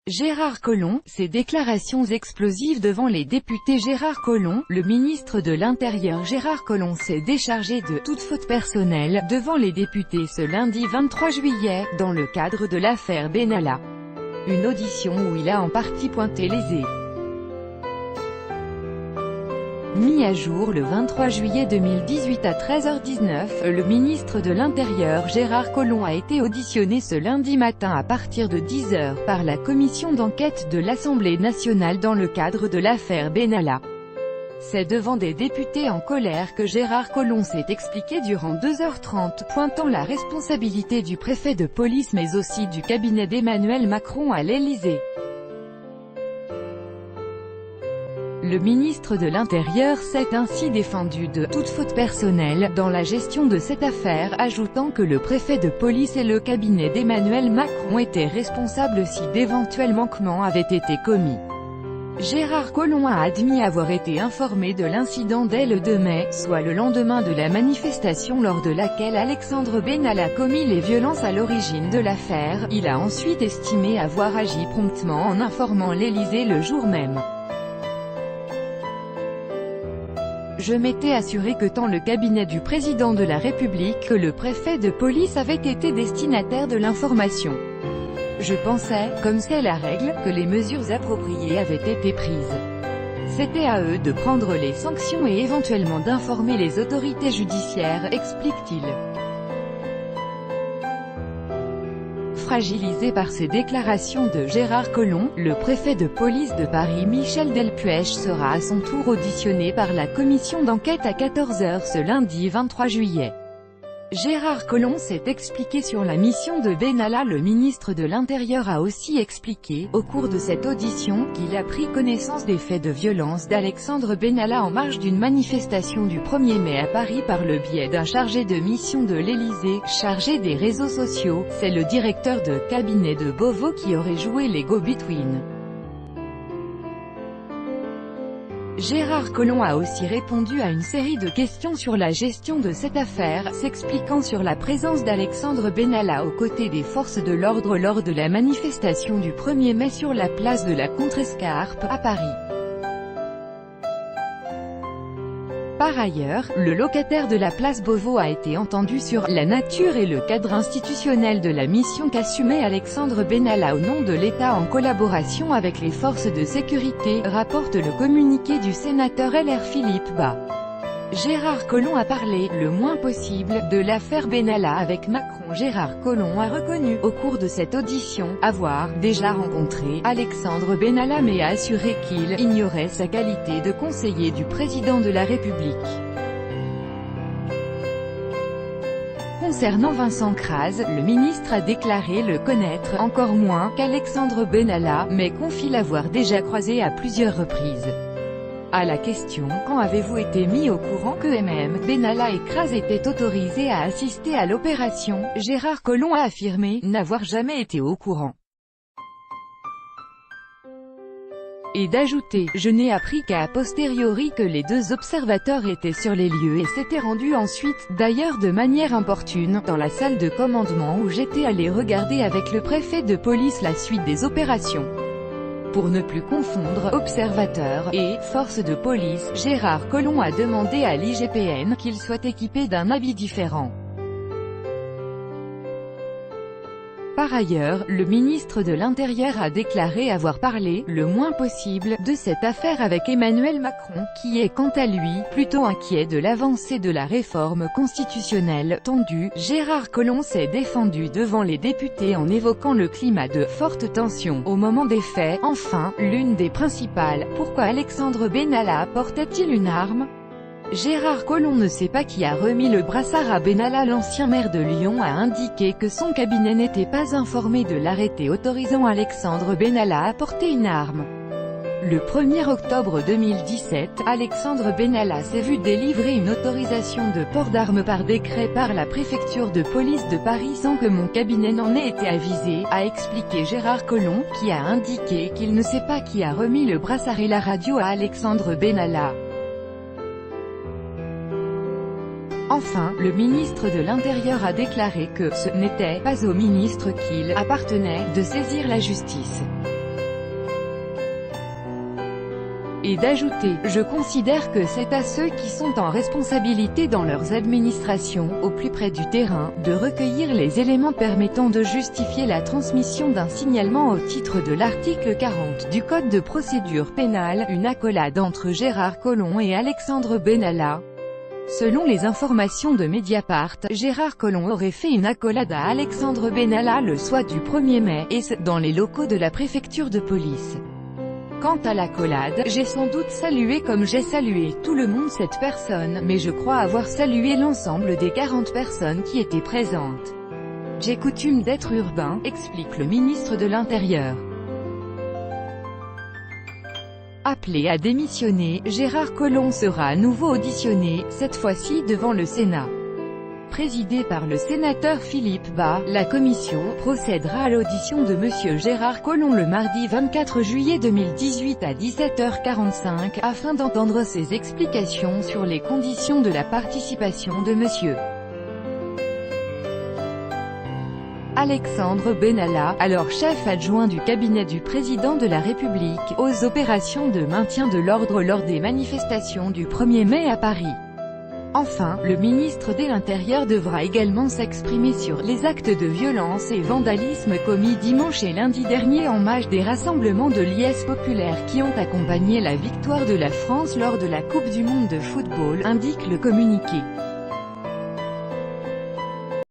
Gérard Collomb, ses déclarations explosives devant les députés. Gérard Collomb, le ministre de l'Intérieur Gérard Collomb s'est déchargé de toute faute personnelle devant les députés ce lundi 23 juillet, dans le cadre de l'affaire Benalla. Une audition où il a en partie pointé les mis à jour le 23 juillet 2018 à 13h19, le ministre de l'Intérieur Gérard Collomb a été auditionné ce lundi matin à partir de 10h par la commission d'enquête de l'Assemblée nationale dans le cadre de l'affaire Benalla. C'est devant des députés en colère que Gérard Collomb s'est expliqué durant 2h30, pointant la responsabilité du préfet de police mais aussi du cabinet d'Emmanuel Macron à l'Élysée. Le ministre de l'Intérieur s'est ainsi défendu de toute faute personnelle dans la gestion de cette affaire, ajoutant que le préfet de police et le cabinet d'Emmanuel Macron étaient responsables si d'éventuels manquements avaient été commis. Gérard Collomb a admis avoir été informé de l'incident dès le 2 mai, soit le lendemain de la manifestation lors de laquelle Alexandre Benalla a commis les violences à l'origine de l'affaire. Il a ensuite estimé avoir agi promptement en informant l'Élysée le jour même. Je m'étais assuré que tant le cabinet du président de la République que le préfet de police avaient été destinataires de l'information. Je pensais, comme c'est la règle, que les mesures appropriées avaient été prises. C'était à eux de prendre les sanctions et éventuellement d'informer les autorités judiciaires, explique-t-il. Fragilisé par ces déclarations de Gérard Collomb, le préfet de police de Paris Michel Delpuech sera à son tour auditionné par la commission d'enquête à 14h ce lundi 23 juillet. Gérard Collomb s'est expliqué sur la mission de Benalla. Le ministre de l'Intérieur a aussi expliqué, au cours de cette audition, qu'il a pris connaissance des faits de violence d'Alexandre Benalla en marge d'une manifestation du 1er mai à Paris par le biais d'un chargé de mission de l'Élysée, chargé des réseaux sociaux. C'est le directeur de cabinet de Beauvau qui aurait joué les go-between. Gérard Collomb a aussi répondu à une série de questions sur la gestion de cette affaire, s'expliquant sur la présence d'Alexandre Benalla aux côtés des forces de l'ordre lors de la manifestation du 1er mai sur la place de la Contrescarpe, à Paris. Par ailleurs, le locataire de la place Beauvau a été entendu sur la nature et le cadre institutionnel de la mission qu'assumait Alexandre Benalla au nom de l'État en collaboration avec les forces de sécurité, rapporte le communiqué du sénateur LR Philippe Bas. Gérard Collomb a parlé, le moins possible, de l'affaire Benalla avec Macron. Gérard Collomb a reconnu, au cours de cette audition, avoir déjà rencontré Alexandre Benalla mais a assuré qu'il ignorait sa qualité de conseiller du président de la République. Concernant Vincent Crase, le ministre a déclaré le connaître encore moins qu'Alexandre Benalla, mais confie l'avoir déjà croisé à plusieurs reprises. À la question « Quand avez-vous été mis au courant que Benalla et Crase étaient autorisés à assister à l'opération ?» Gérard Collomb a affirmé n'avoir jamais été au courant. Et d'ajouter « Je n'ai appris qu'à posteriori que les deux observateurs étaient sur les lieux et s'étaient rendus ensuite, d'ailleurs de manière importune, dans la salle de commandement où j'étais allé regarder avec le préfet de police la suite des opérations. » Pour ne plus confondre observateurs et force de police, Gérard Collomb a demandé à l'IGPN qu'il soit équipé d'un habit différent. Par ailleurs, le ministre de l'Intérieur a déclaré avoir parlé, le moins possible, de cette affaire avec Emmanuel Macron, qui est quant à lui, plutôt inquiet de l'avancée de la réforme constitutionnelle tendue. Gérard Collomb s'est défendu devant les députés en évoquant le climat de forte tension au moment des faits. Enfin, l'une des principales, pourquoi Alexandre Benalla portait-il une arme ? Gérard Collomb ne sait pas qui a remis le brassard à Benalla. L'ancien maire de Lyon a indiqué que son cabinet n'était pas informé de l'arrêté autorisant Alexandre Benalla à porter une arme. Le 1er octobre 2017, Alexandre Benalla s'est vu délivrer une autorisation de port d'armes par décret par la préfecture de police de Paris sans que mon cabinet n'en ait été avisé, a expliqué Gérard Collomb, qui a indiqué qu'il ne sait pas qui a remis le brassard et la radio à Alexandre Benalla. Enfin, le ministre de l'Intérieur a déclaré que ce n'était pas au ministre qu'il appartenait de saisir la justice. et d'ajouter « Je considère que c'est à ceux qui sont en responsabilité dans leurs administrations, au plus près du terrain, de recueillir les éléments permettant de justifier la transmission d'un signalement au titre de l'article 40 du Code de procédure pénale, une accolade entre Gérard Collomb et Alexandre Benalla. » Selon les informations de Mediapart, Gérard Collomb aurait fait une accolade à Alexandre Benalla le soir du 1er mai, et ce, dans les locaux de la préfecture de police. Quant à l'accolade, j'ai sans doute salué comme j'ai salué tout le monde cette personne, mais je crois avoir salué l'ensemble des 40 personnes qui étaient présentes. J'ai coutume d'être urbain, explique le ministre de l'Intérieur. Appelé à démissionner, Gérard Collomb sera à nouveau auditionné, cette fois-ci devant le Sénat. Présidée par le sénateur Philippe Bas, la commission procédera à l'audition de M. Gérard Collomb le mardi 24 juillet 2018 à 17h45, afin d'entendre ses explications sur les conditions de la participation de M. Alexandre Benalla, alors chef adjoint du cabinet du président de la République, aux opérations de maintien de l'ordre lors des manifestations du 1er mai à Paris. Enfin, le ministre de l'Intérieur devra également s'exprimer sur les actes de violence et vandalisme commis dimanche et lundi dernier en marge des rassemblements de liesse populaire qui ont accompagné la victoire de la France lors de la Coupe du monde de football, indique le communiqué.